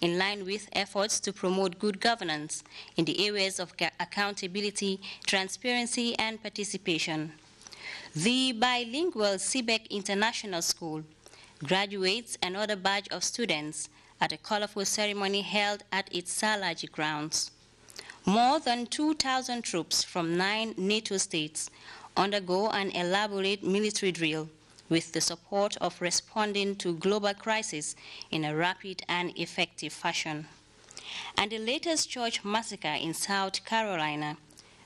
in line with efforts to promote good governance in the areas of accountability, transparency, and participation. The bilingual CBEC International School graduates another batch of students at a colorful ceremony held at its Salaji grounds. More than 2,000 troops from 9 NATO states undergo an elaborate military drill with the support of responding to global crisis in a rapid and effective fashion. And the latest church massacre in South Carolina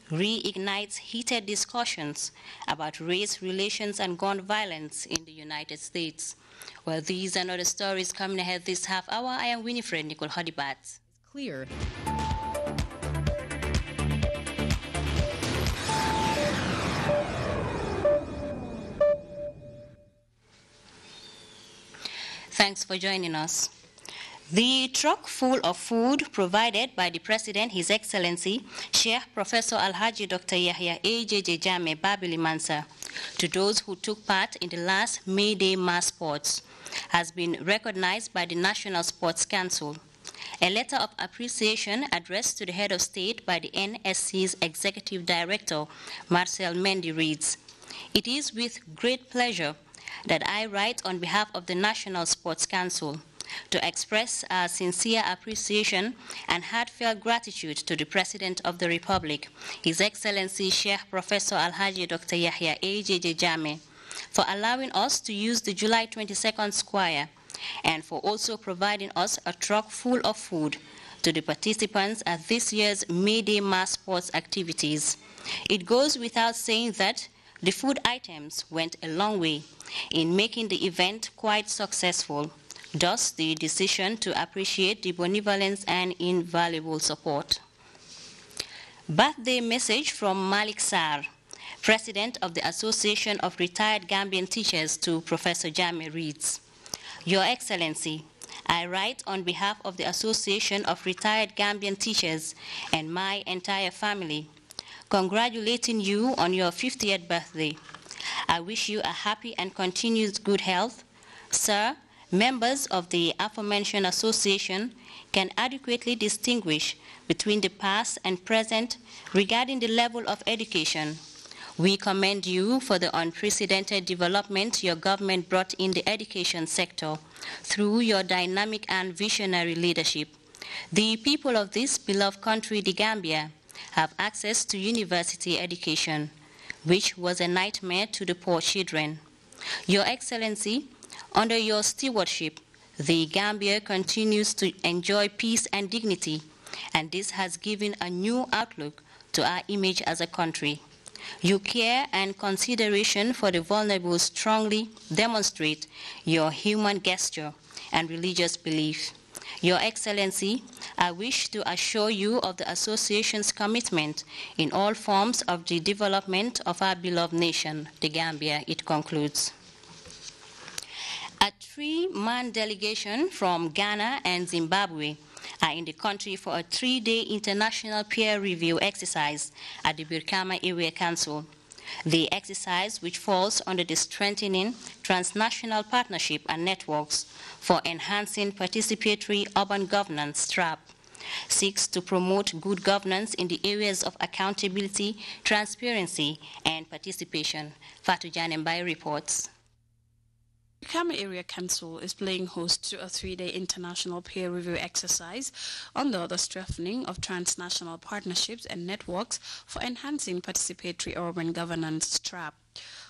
reignites heated discussions about race relations and gun violence in the United States. Well, these and other stories coming ahead this half hour. I am Winifred Nicole Hodibat. It's clear. Thanks for joining us. The truck full of food provided by the President, His Excellency, Sheikh Professor Alhaji Dr. Yahya AJJ Jame Babili Mansa, to those who took part in the last May Day mass sports, has been recognized by the National Sports Council. A letter of appreciation addressed to the head of state by the NSC's Executive Director, Marcel Mendy, reads, "It is with great pleasure that I write on behalf of the National Sports Council to express our sincere appreciation and heartfelt gratitude to the President of the Republic, His Excellency Sheikh Professor Alhaji Dr. Yahya AJJ Jame, for allowing us to use the July 22nd Square and for also providing us a truck full of food to the participants at this year's May Day mass sports activities. It goes without saying that the food items went a long way in making the event quite successful. Thus, the decision to appreciate the benevolence and invaluable support." Birthday message from Malik Sarr, President of the Association of Retired Gambian Teachers, to Professor Jame reads, "Your Excellency, I write on behalf of the Association of Retired Gambian Teachers and my entire family, congratulating you on your 50th birthday. I wish you a happy and continued good health. Sir, members of the aforementioned association can adequately distinguish between the past and present regarding the level of education. We commend you for the unprecedented development your government brought in the education sector through your dynamic and visionary leadership. The people of this beloved country, the Gambia, have access to university education, which was a nightmare to the poor children. Your Excellency, under your stewardship, the Gambia continues to enjoy peace and dignity, and this has given a new outlook to our image as a country. Your care and consideration for the vulnerable strongly demonstrate your human gesture and religious belief. Your Excellency, I wish to assure you of the Association's commitment in all forms of the development of our beloved nation, the Gambia," it concludes. A 3-man delegation from Ghana and Zimbabwe are in the country for a 3-day international peer review exercise at the Birkama Area Council. The exercise, which falls under the Strengthening Transnational Partnership and Networks for Enhancing Participatory Urban Governance (STRAP), seeks to promote good governance in the areas of accountability, transparency, and participation. Fatou Janembai reports. The Birkama Area Council is playing host to a 3-day international peer review exercise under the Strengthening of Transnational Partnerships and Networks for Enhancing Participatory Urban Governance (STRAP).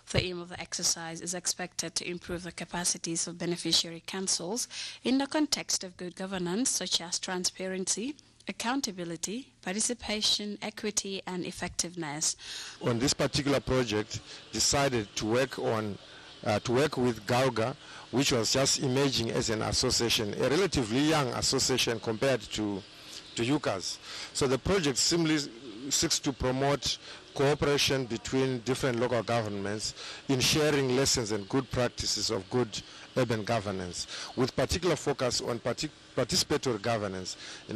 The aim of the exercise is expected to improve the capacities of beneficiary councils in the context of good governance, such as transparency, accountability, participation, equity, and effectiveness. On this particular project, decided to work with Gauga, which was just emerging as an association, a relatively young association compared to UCAS. So the project simply seeks to promote cooperation between different local governments in sharing lessons and good practices of good urban governance, with particular focus on participatory governance,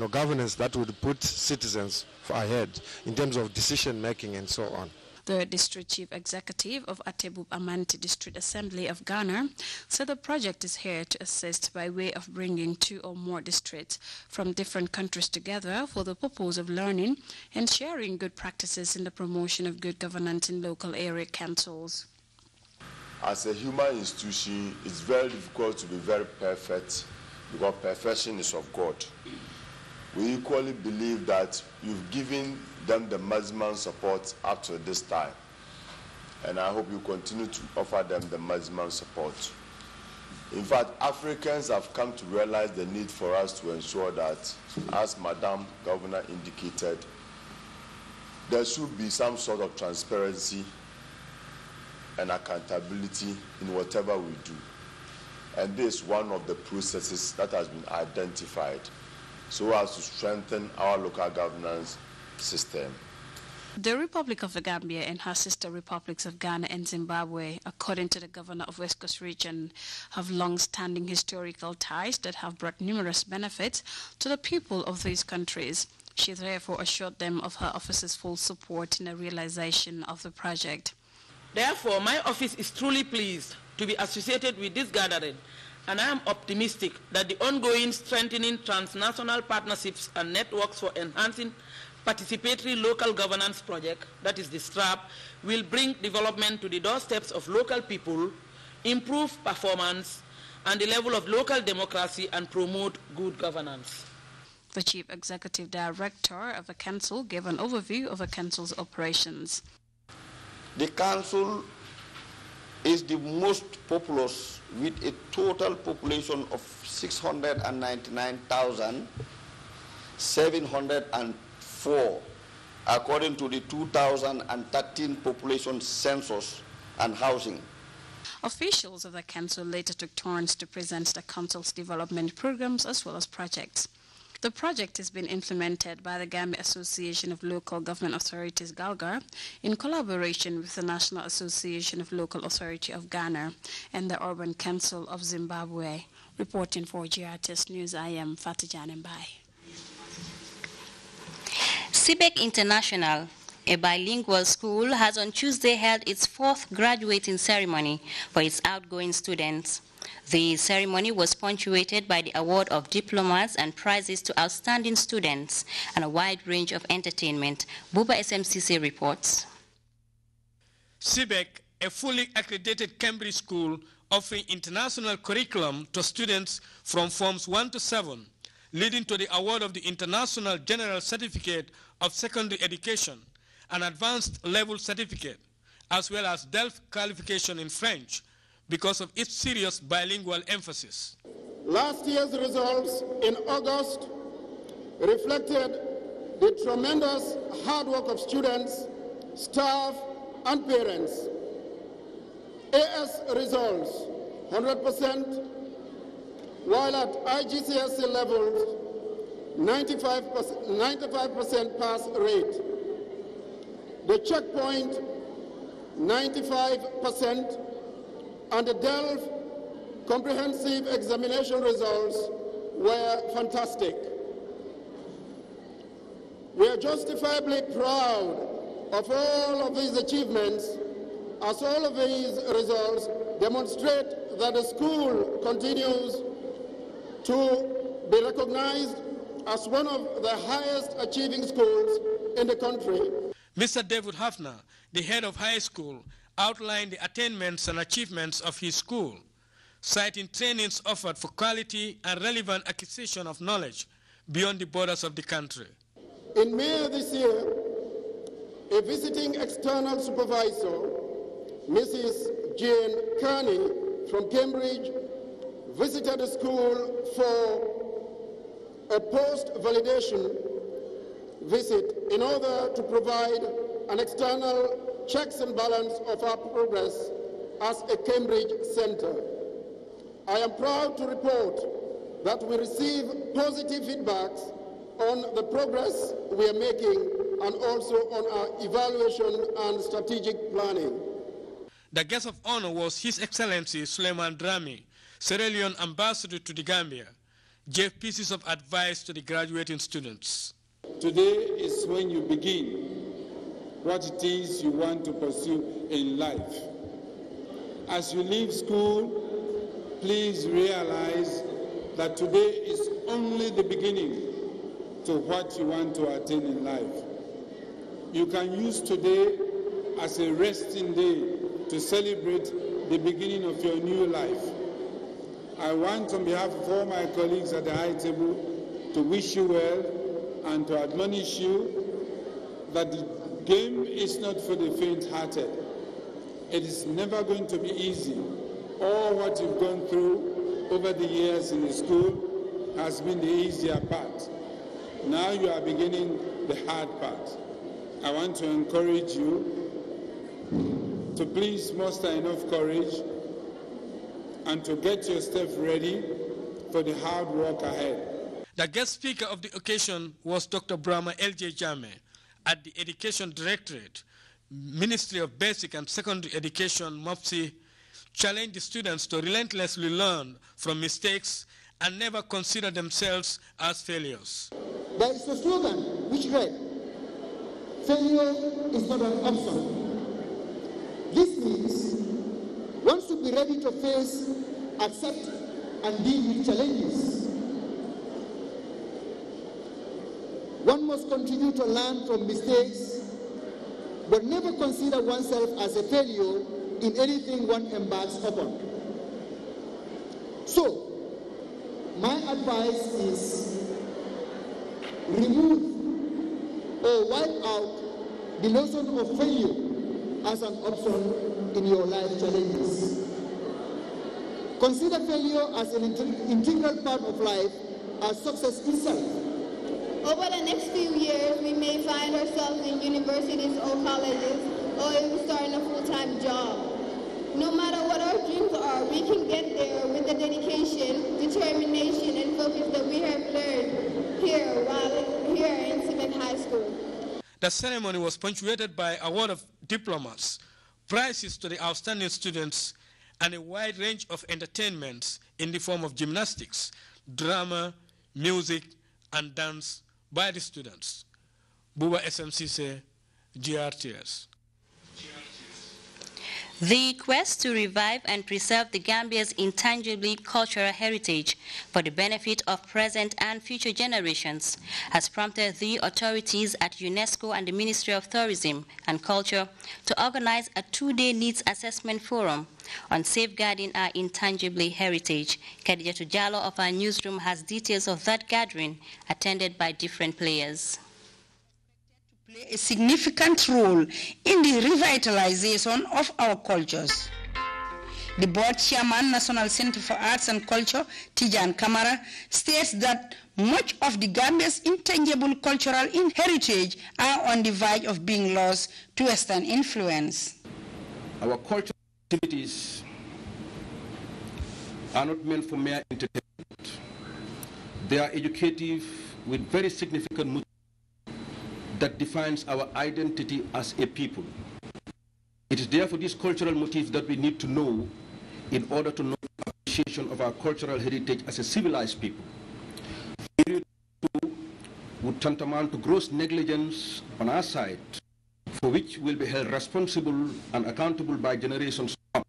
governance that would put citizens ahead in terms of decision making and so on. The district chief executive of Atebub Amanti District Assembly of Ghana said the project is here to assist by way of bringing 2 or more districts from different countries together for the purpose of learning and sharing good practices in the promotion of good governance in local area councils. As a human institution, it's very difficult to be very perfect because perfection is of God. We equally believe that you've given them the maximum support up to this time, and I hope you continue to offer them the maximum support. In fact, Africans have come to realize the need for us to ensure that, as Madam Governor indicated, there should be some sort of transparency and accountability in whatever we do. And this is one of the processes that has been identified so as to strengthen our local governance system. The Republic of the Gambia and her sister republics of Ghana and Zimbabwe, according to the governor of West Coast Region, have long-standing historical ties that have brought numerous benefits to the people of these countries. She therefore assured them of her office's full support in the realization of the project. Therefore, my office is truly pleased to be associated with this gathering, and I am optimistic that the ongoing strengthening transnational partnerships and networks for enhancing participatory local governance project, that is the STRAP, will bring development to the doorsteps of local people, improve performance and the level of local democracy, and promote good governance. The Chief Executive Director of the Council gave an overview of the Council's operations. The Council is the most populous, with a total population of 699,704, according to the 2013 population census and housing. Officials of the Council later took turns to present the Council's development programs as well as projects. The project has been implemented by the Gambia Association of Local Government Authorities, GALGA, in collaboration with the National Association of Local Authority of Ghana and the Urban Council of Zimbabwe. Reporting for GRTS News, I am Fatijan Mbai. CBEC International, a bilingual school, has on Tuesday held its 4th graduating ceremony for its outgoing students. The ceremony was punctuated by the award of diplomas and prizes to outstanding students and a wide range of entertainment. Buba SMCC reports. CBEC, a fully accredited Cambridge school offering international curriculum to students from Forms 1 to 7, leading to the award of the International General Certificate of Secondary Education, an advanced level certificate, as well as DELF qualification in French, because of its serious bilingual emphasis. Last year's results in August reflected the tremendous hard work of students, staff, and parents. AS results, 100%, while at IGCSE levels, 95% pass rate. The checkpoint, 95%, and the DELF comprehensive examination results were fantastic. We are justifiably proud of all of these achievements, as all of these results demonstrate that the school continues to be recognized as one of the highest achieving schools in the country. Mr. David Hafner, the head of high school, outlined the attainments and achievements of his school, citing trainings offered for quality and relevant acquisition of knowledge beyond the borders of the country. In May this year, a visiting external supervisor, Mrs. Jane Kearney from Cambridge, visited the school for a post-validation visit in order to provide an external checks and balance of our progress as a Cambridge Center. I am proud to report that we receive positive feedbacks on the progress we are making and also on our evaluation and strategic planning. The guest of honor was His Excellency Suleiman Drami, Sierra Leone Ambassador to the Gambia, gave pieces of advice to the graduating students. Today is when you begin what it is you want to pursue in life. As you leave school, please realize that today is only the beginning to what you want to attain in life. You can use today as a resting day to celebrate the beginning of your new life. I want, on behalf of all my colleagues at the high table, to wish you well and to admonish you that the game is not for the faint-hearted. It is never going to be easy. All what you've gone through over the years in the school has been the easier part. Now you are beginning the hard part. I want to encourage you to please muster enough courage and to get yourself ready for the hard work ahead. The guest speaker of the occasion was Dr. Brahma L.J. Jame at the Education Directorate, Ministry of Basic and Secondary Education, MOPSI, challenged the students to relentlessly learn from mistakes and never consider themselves as failures. There is a slogan which read, "Failure is not an option." This means one should be ready to face, accept, and deal with challenges. One must continue to learn from mistakes, but never consider oneself as a failure in anything one embarks upon. So, my advice is remove or wipe out the notion of failure as an option in your life challenges. Consider failure as an integral part of life as success itself. Over the next few years, we may find ourselves in universities or colleges, or even starting a full-time job. No matter what our dreams are, we can get there with the dedication, determination, and focus that we have learned here in Cement High School. The ceremony was punctuated by a award of diplomas, prizes to the outstanding students, and a wide range of entertainments in the form of gymnastics, drama, music, and dance by the students. Buba SMCC, GRTS. The quest to revive and preserve the Gambia's intangible cultural heritage for the benefit of present and future generations has prompted the authorities at UNESCO and the Ministry of Tourism and Culture to organize a two-day needs assessment forum on safeguarding our intangible heritage. Khadijatu Jallo of our newsroom has details of that gathering attended by different players. Play a significant role in the revitalization of our cultures. The board chairman, National Center for Arts and Culture, Tijan Kamara, states that much of the Gambia's intangible cultural heritage are on the verge of being lost to Western influence. Our cultural activities are not meant for mere entertainment. They are educative with very significant motivation that defines our identity as a people. It is therefore this cultural motif that we need to know in order to know the appreciation of our cultural heritage as a civilized people. Failure would tantamount to gross negligence on our side, for which we'll be held responsible and accountable by generations to come.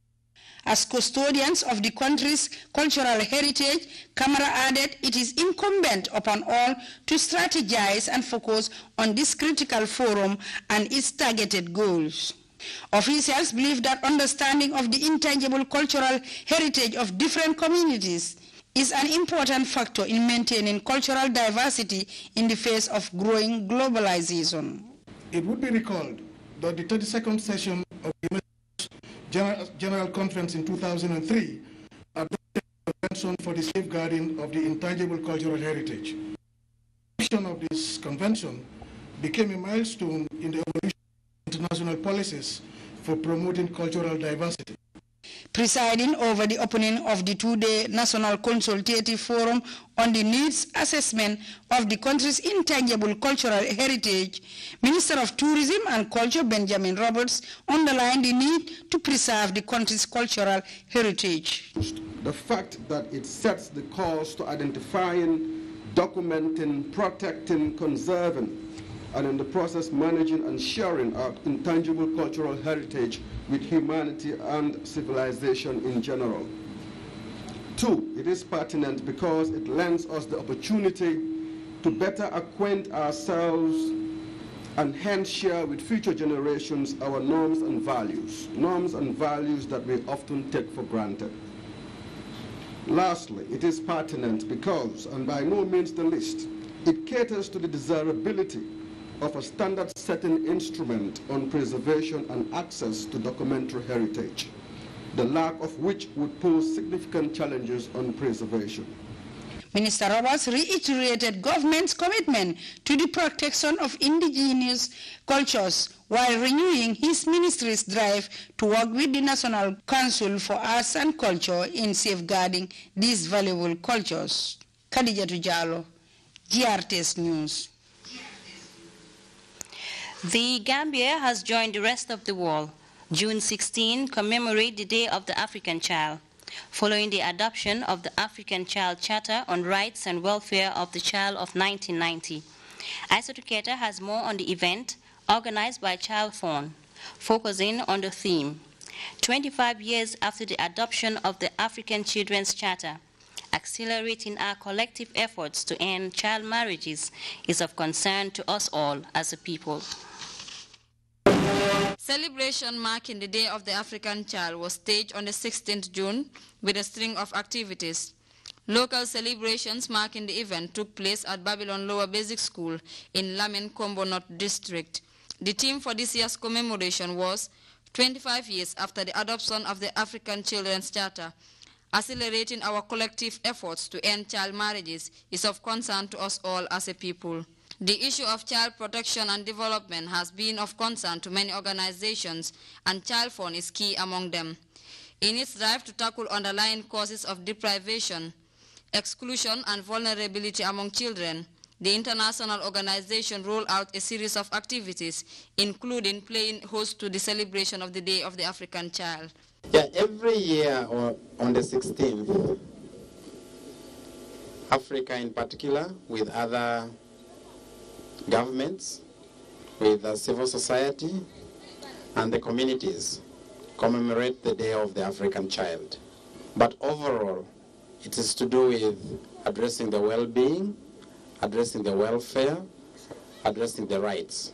As custodians of the country's cultural heritage, Kamara added it is incumbent upon all to strategize and focus on this critical forum and its targeted goals. Officials believe that understanding of the intangible cultural heritage of different communities is an important factor in maintaining cultural diversity in the face of growing globalization. It would be recalled that the 32nd session of the General Conference in 2003 adopted a convention for the safeguarding of the intangible cultural heritage. The adoption of this convention became a milestone in the evolution of international policies for promoting cultural diversity. Presiding over the opening of the two-day National Consultative Forum on the Needs Assessment of the country's intangible cultural heritage, Minister of Tourism and Culture Benjamin Roberts underlined the need to preserve the country's cultural heritage. The fact that it sets the course to identifying, documenting, protecting, conserving, and in the process managing and sharing our intangible cultural heritage with humanity and civilization in general. 2, it is pertinent because it lends us the opportunity to better acquaint ourselves and hence share with future generations our norms and values that we often take for granted. Lastly, it is pertinent because, and by no means the least, it caters to the desirability of a standard-setting instrument on preservation and access to documentary heritage, the lack of which would pose significant challenges on preservation. Minister Roberts reiterated government's commitment to the protection of indigenous cultures while renewing his ministry's drive to work with the National Council for Arts and Culture in safeguarding these valuable cultures. Khadijatu Jallow, GRTS News. The Gambia has joined the rest of the world. June 16 commemorate the Day of the African Child, following the adoption of the African Child Charter on Rights and Welfare of the Child of 1990. Isotuketa has more on the event, organized by Child Fund, focusing on the theme, 25 years after the adoption of the African Children's Charter, accelerating our collective efforts to end child marriages is of concern to us all as a people. Celebration marking the Day of the African Child was staged on the 16th June with a string of activities. Local celebrations marking the event took place at Babylon Lower Basic School in Lamin Kombo North District. The theme for this year's commemoration was 25 years after the adoption of the African Children's Charter. Accelerating our collective efforts to end child marriages is of concern to us all as a people. The issue of child protection and development has been of concern to many organizations, and Child Fund is key among them. In its drive to tackle underlying causes of deprivation, exclusion, and vulnerability among children, the international organization rolled out a series of activities, including playing host to the celebration of the Day of the African Child. Yeah, every year on the 16th, Africa in particular, with other governments, with civil society, and the communities, commemorate the Day of the African Child. But overall, it is to do with addressing the well-being, addressing the welfare, addressing the rights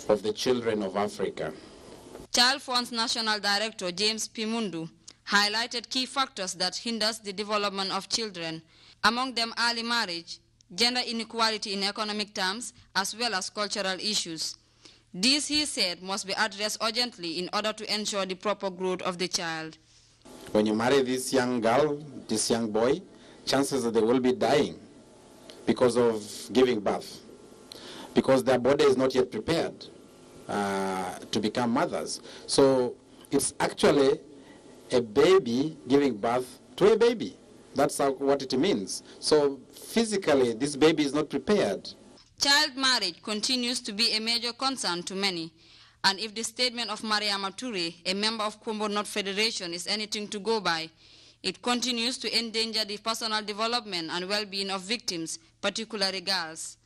of the children of Africa. Child Fund's National Director, James P. Mundu, highlighted key factors that hinders the development of children, among them early marriage, gender inequality in economic terms, as well as cultural issues. These, he said, must be addressed urgently in order to ensure the proper growth of the child. When you marry this young girl, this young boy, chances that they will be dying because of giving birth, because their body is not yet prepared to become mothers. So it's actually a baby giving birth to a baby. That's what it means. So physically, this baby is not prepared. Child marriage continues to be a major concern to many. And if the statement of Mariama Toure, a member of Kombo North Federation, is anything to go by, it continues to endanger the personal development and well-being of victims, particularly girls.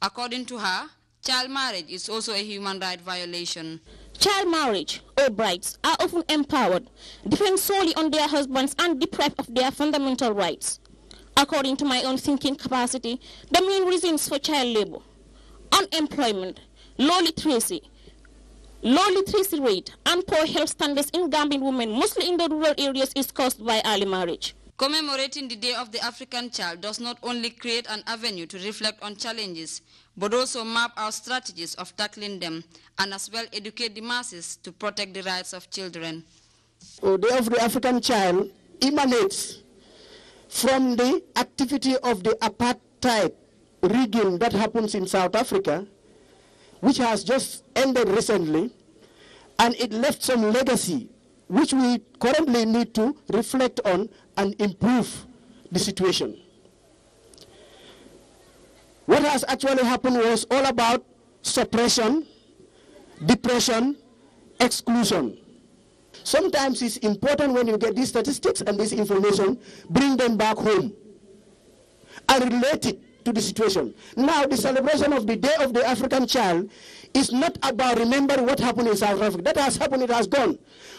According to her, child marriage is also a human right violation. Child marriage or brides are often empowered, depend solely on their husbands and deprived of their fundamental rights. According to my own thinking capacity, the main reasons for child labor, unemployment, low literacy rate, and poor health standards in Gambian women, mostly in the rural areas, is caused by early marriage. Commemorating the Day of the African Child does not only create an avenue to reflect on challenges, but also map out strategies of tackling them, and as well educate the masses to protect the rights of children. The Day of the African Child emanates from the activity of the apartheid regime that happens in South Africa, which has just ended recently, and it left some legacy which we currently need to reflect on and improve the situation. What has actually happened was all about suppression, depression, exclusion. Sometimes it's important when you get these statistics and this information, bring them back home and relate it to to the situation. Now, the celebration of the Day of the African Child is not about remembering what happened in South Africa. That has happened, it has gone.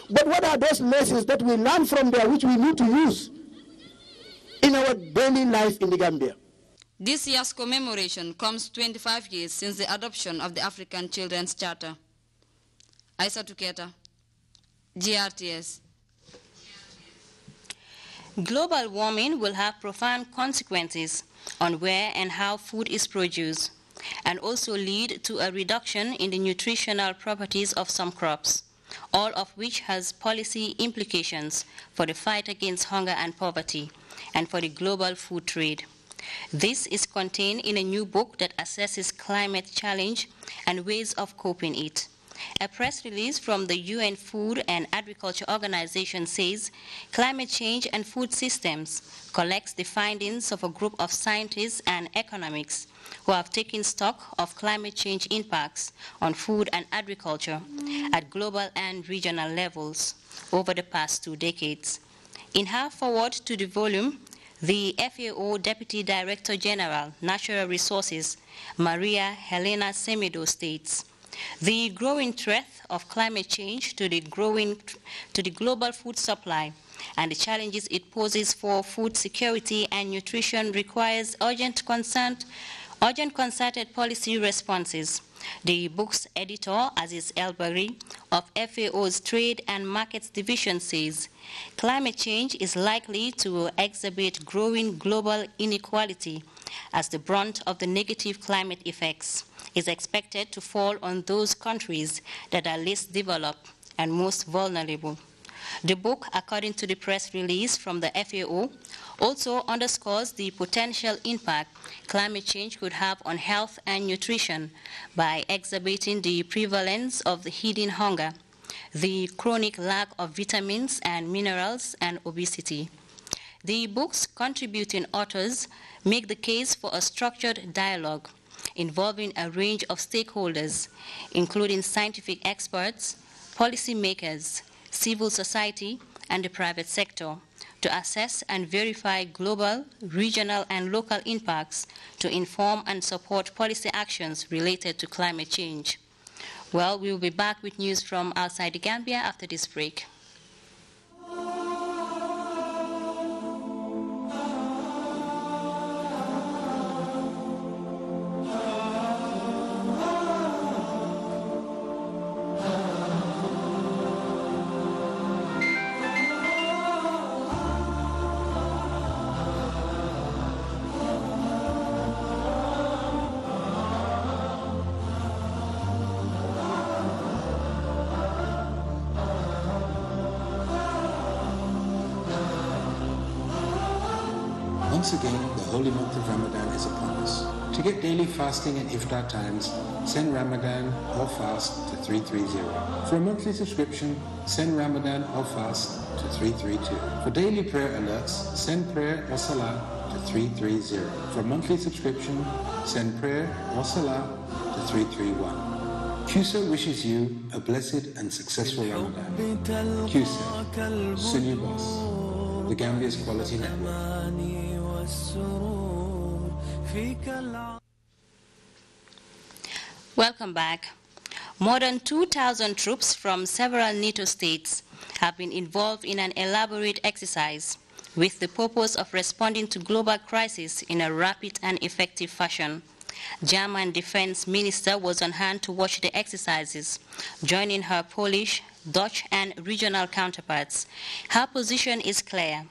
But what are those lessons that we learn from there which we need to use in our daily life in the Gambia? This year's commemoration comes 25 years since the adoption of the African Children's Charter. Aisa Tuketa, GRTS. Global warming will have profound consequences on where and how food is produced, and also lead to a reduction in the nutritional properties of some crops, all of which has policy implications for the fight against hunger and poverty, and for the global food trade. This is contained in a new book that assesses climate challenge and ways of coping it. A press release from the UN Food and Agriculture Organization says climate change and food systems collects the findings of a group of scientists and economics who have taken stock of climate change impacts on food and agriculture at global and regional levels over the past 2 decades. In her foreword to the volume, the FAO Deputy Director General, Natural Resources, Maria Helena Semedo states, the growing threat of climate change to the global food supply and the challenges it poses for food security and nutrition requires urgent concerted policy responses. The book's editor, Aziz Elbari, of FAO's Trade and Markets Division says, climate change is likely to exacerbate growing global inequality as the brunt of the negative climate effects is expected to fall on those countries that are least developed and most vulnerable. The book, according to the press release from the FAO, also underscores the potential impact climate change could have on health and nutrition by exacerbating the prevalence of the hidden hunger, the chronic lack of vitamins and minerals, and obesity. The book's contributing authors make the case for a structured dialogue involving a range of stakeholders, including scientific experts, policymakers, civil society, and the private sector, to assess and verify global, regional, and local impacts to inform and support policy actions related to climate change. Well, we will be back with news from outside the Gambia after this break. Once again, the holy month of Ramadan is upon us. To get daily fasting and iftar times, send Ramadan or fast to 330. For a monthly subscription, send Ramadan or fast to 332. For daily prayer alerts, send prayer or salah to 330. For a monthly subscription, send prayer or salah to 331. QSA wishes you a blessed and successful Ramadan. QSA, Sunni Boss, the Gambia's Quality Network. Welcome back. More than 2,000 troops from several NATO states have been involved in an elaborate exercise with the purpose of responding to global crisis in a rapid and effective fashion. German Defense Minister was on hand to watch the exercises, joining her Polish, Dutch, and regional counterparts. Her position is clear.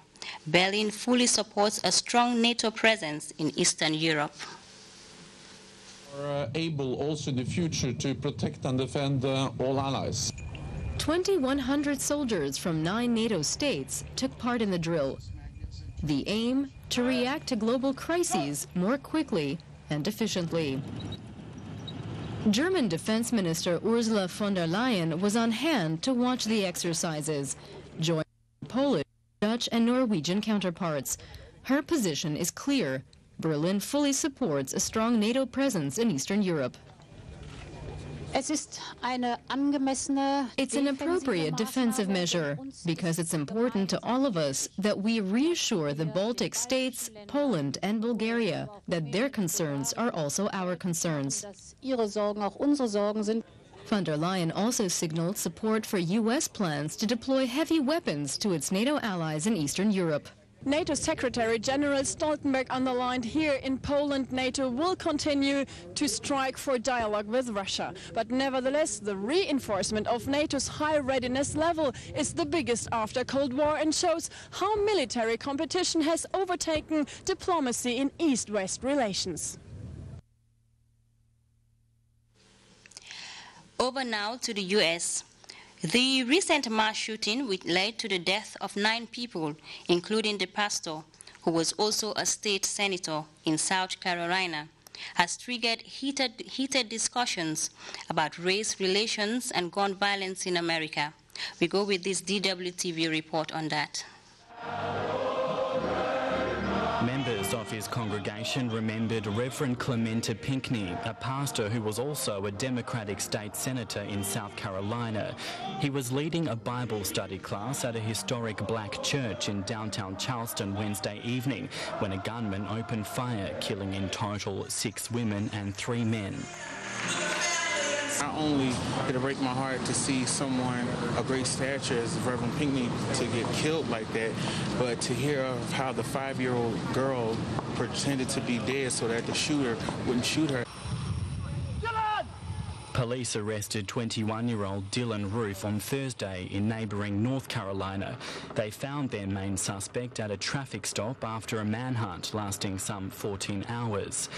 Berlin fully supports a strong NATO presence in Eastern Europe. Are able also in the future to protect and defend all allies. 2,100 soldiers from 9 NATO states took part in the drill. The aim, to react to global crises more quickly and efficiently. German Defense Minister Ursula von der Leyen was on hand to watch the exercises, joined Polish, Dutch, and Norwegian counterparts. Her position is clear. Berlin fully supports a strong NATO presence in Eastern Europe. It's an appropriate defensive measure because it's important to all of us that we reassure the Baltic states, Poland and Bulgaria that their concerns are also our concerns. Von der Leyen also signaled support for U.S. plans to deploy heavy weapons to its NATO allies in Eastern Europe. NATO Secretary General Stoltenberg underlined here in Poland, NATO will continue to strike for dialogue with Russia. But nevertheless, the reinforcement of NATO's high readiness level is the biggest after Cold War and shows how military competition has overtaken diplomacy in East-West relations. Over now to the U.S. The recent mass shooting, which led to the death of 9 people, including the pastor, who was also a state senator in South Carolina, has triggered heated discussions about race relations and gun violence in America. We go with this DWTV report on that. Members of his congregation remembered Reverend Clementa Pinckney, a pastor who was also a Democratic state senator in South Carolina. He was leading a Bible study class at a historic black church in downtown Charleston Wednesday evening when a gunman opened fire, killing in total 6 women and 3 men. Not only did it break my heart to see someone of great stature as Reverend Pinckney to get killed like that, but to hear of how the 5-year-old girl pretended to be dead so that the shooter wouldn't shoot her. Police arrested 21-year-old Dylan Roof on Thursday in neighbouring North Carolina. They found their main suspect at a traffic stop after a manhunt lasting some 14 hours.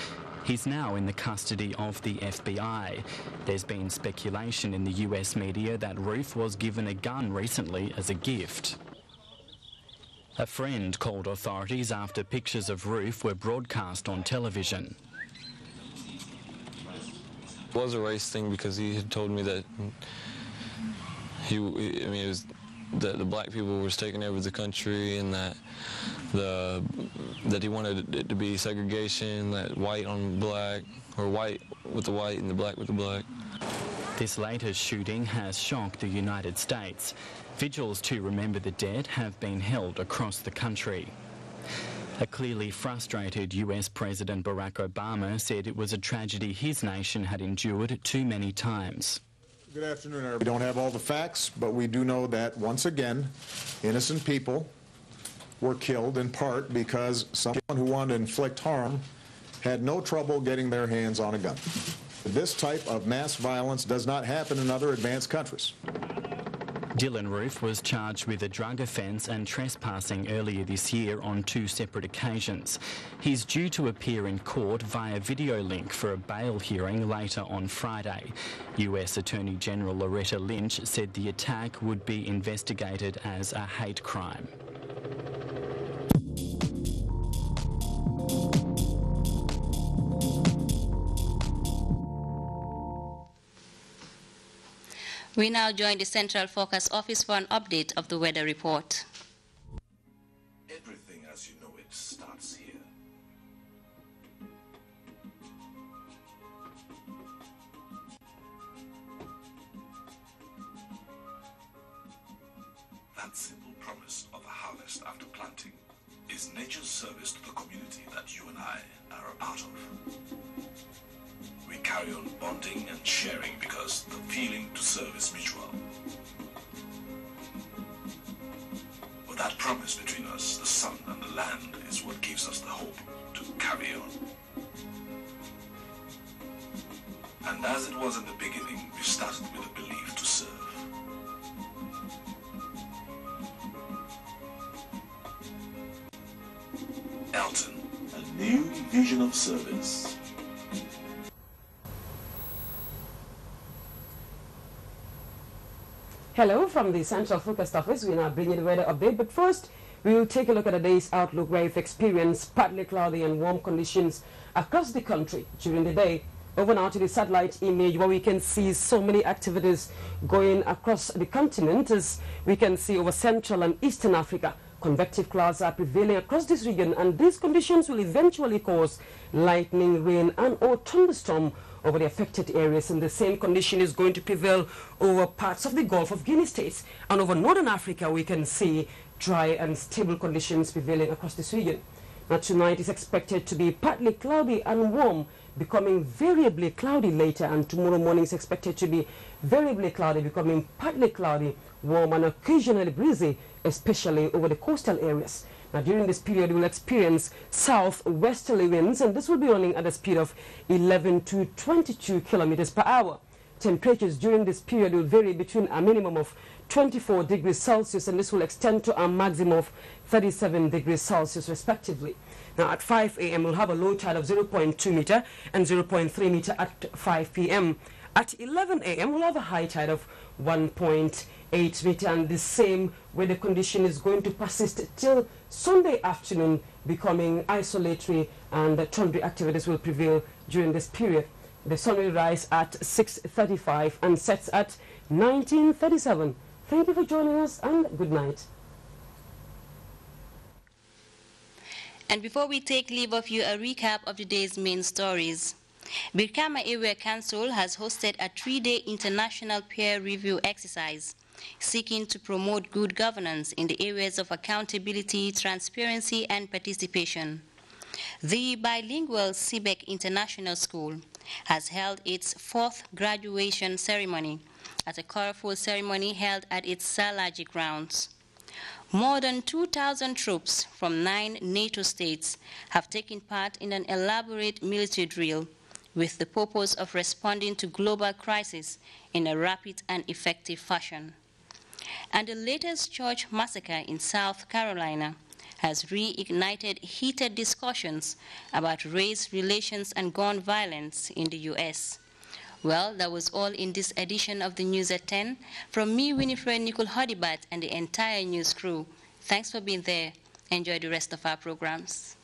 He's now in the custody of the FBI. There's been speculation in the US media that Roof was given a gun recently as a gift. A friend called authorities after pictures of Roof were broadcast on television. It was a race thing because he had told me that it was that the black people were taking over the country and that he wanted it to be segregation, that white on black, or white with the white and the black with the black. This latest shooting has shocked the United States. Vigils to remember the dead have been held across the country. A clearly frustrated US President Barack Obama said it was a tragedy his nation had endured too many times. Good afternoon, everybody. We don't have all the facts, but we do know that, once again, innocent people were killed in part because someone who wanted to inflict harm had no trouble getting their hands on a gun. This type of mass violence does not happen in other advanced countries. Dylan Roof was charged with a drug offence and trespassing earlier this year on 2 separate occasions. He's due to appear in court via video link for a bail hearing later on Friday. US Attorney General Loretta Lynch said the attack would be investigated as a hate crime. We now join the Central Focus Office for an update of the weather report. Everything as you know it starts here. That simple promise of a harvest after planting is nature's service to the community that you and I are a part of. We carry on bonding and sharing because the feeling to serve is mutual. With that promise between us, the sun and the land is what gives us the hope to carry on. And as it was in the beginning, we started with a belief to serve. Elton, a new vision of service. Hello from the Central Focus Office. We now bring you the weather update, but first we will take a look at the day's outlook, where we've experienced partly cloudy and warm conditions across the country during the day. Over now to the satellite image, where we can see so many activities going across the continent, as we can see over Central and Eastern Africa. Convective clouds are prevailing across this region, and these conditions will eventually cause lightning, rain, and or thunderstorm over the affected areas. And the same condition is going to prevail over parts of the Gulf of Guinea states. And over northern Africa, we can see dry and stable conditions prevailing across this region. Now, tonight is expected to be partly cloudy and warm, becoming variably cloudy later, and tomorrow morning is expected to be variably cloudy, becoming partly cloudy, warm, and occasionally breezy, especially over the coastal areas. Now, during this period, we will experience southwesterly winds, and this will be running at a speed of 11 to 22 kilometers per hour. Temperatures during this period will vary between a minimum of 24 degrees Celsius, and this will extend to a maximum of 37 degrees Celsius, respectively. Now, at 5 a.m., we'll have a low tide of 0.2 meter and 0.3 meter at 5 p.m. At 11 a.m., we'll have a high tide of 1.8 meter, and the same weather condition is going to persist till Sunday afternoon, becoming isolatory, and thundery activities will prevail during this period. The sun will rise at 6:35 and sets at 19:37. Thank you for joining us, and good night. And before we take leave of you, a recap of the day's main stories. Birkama Area Council has hosted a 3-day international peer review exercise seeking to promote good governance in the areas of accountability, transparency, and participation. The bilingual CBEC International School has held its 4th graduation ceremony at a colorful ceremony held at its Salaji grounds. More than 2,000 troops from 9 NATO states have taken part in an elaborate military drill with the purpose of responding to global crisis in a rapid and effective fashion. And the latest church massacre in South Carolina has reignited heated discussions about race relations and gun violence in the U.S. Well, that was all in this edition of the News at 10. From me, Winifred Nicole Hodibat, and the entire news crew, thanks for being there. Enjoy the rest of our programs.